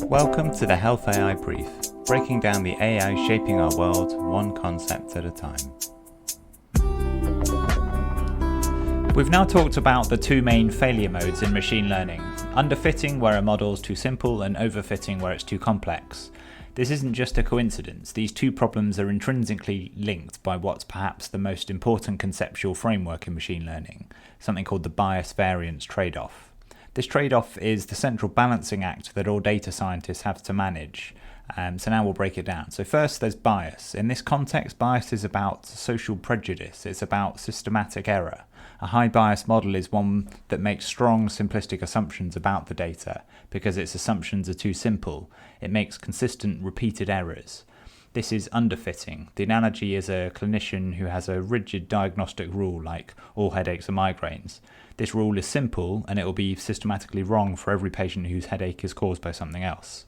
Welcome to the Health AI Brief, breaking down the AI shaping our world one concept at a time. We've now talked about the two main failure modes in machine learning: underfitting, where a model is too simple, and overfitting, where it's too complex. This isn't just a coincidence. These two problems are intrinsically linked by what's perhaps the most important conceptual framework in machine learning, something called the Bias-Variance Tradeoff. This trade-off is the central balancing act that all data scientists have to manage. So now we'll break it down. So first, there's bias. In this context, bias is about social prejudice. It's about systematic error. A high bias model is one that makes strong, simplistic assumptions about the data because its assumptions are too simple. It makes consistent, repeated errors. This is underfitting. The analogy is a clinician who has a rigid diagnostic rule like all headaches are migraines. This rule is simple and it will be systematically wrong for every patient whose headache is caused by something else.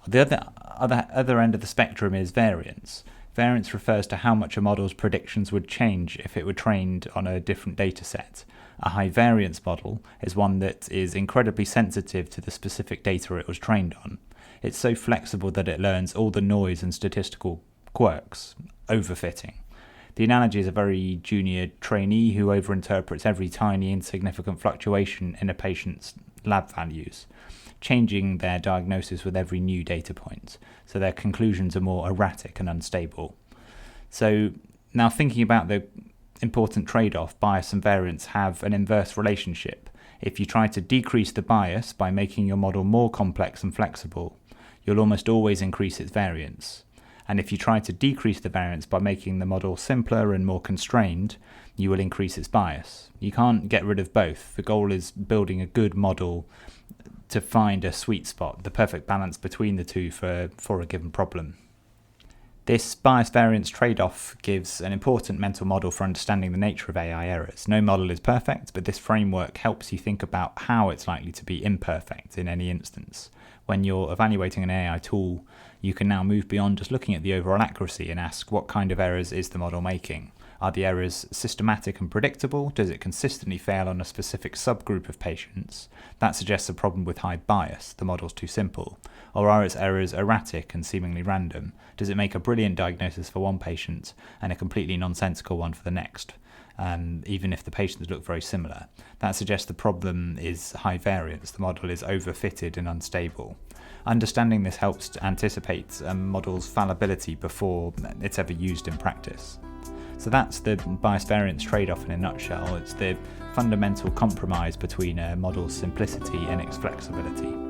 The other end of the spectrum is variance. Variance refers to how much a model's predictions would change if it were trained on a different data set. A high variance model is one that is incredibly sensitive to the specific data it was trained on. It's so flexible that it learns all the noise and statistical quirks, overfitting. The analogy is a very junior trainee who overinterprets every tiny insignificant fluctuation in a patient's lab values, changing their diagnosis with every new data point, so their conclusions are more erratic and unstable. So now thinking about the important trade-off, bias and variance have an inverse relationship. If you try to decrease the bias by making your model more complex and flexible, you'll almost always increase its variance. And if you try to decrease the variance by making the model simpler and more constrained, you will increase its bias. You can't get rid of both. The goal is building a good model to find a sweet spot, the perfect balance between the two for a given problem. This bias-variance trade-off gives an important mental model for understanding the nature of AI errors. No model is perfect, but this framework helps you think about how it's likely to be imperfect in any instance. When you're evaluating an AI tool, you can now move beyond just looking at the overall accuracy and ask, what kind of errors is the model making? Are the errors systematic and predictable? Does it consistently fail on a specific subgroup of patients? That suggests a problem with high bias. The model's too simple. Or are its errors erratic and seemingly random? Does it make a brilliant diagnosis for one patient and a completely nonsensical one for the next? Even if the patients look very similar. That suggests the problem is high variance. The model is overfitted and unstable. Understanding this helps to anticipate a model's fallibility before it's ever used in practice. So that's the bias-variance trade-off in a nutshell. It's the fundamental compromise between a model's simplicity and its flexibility.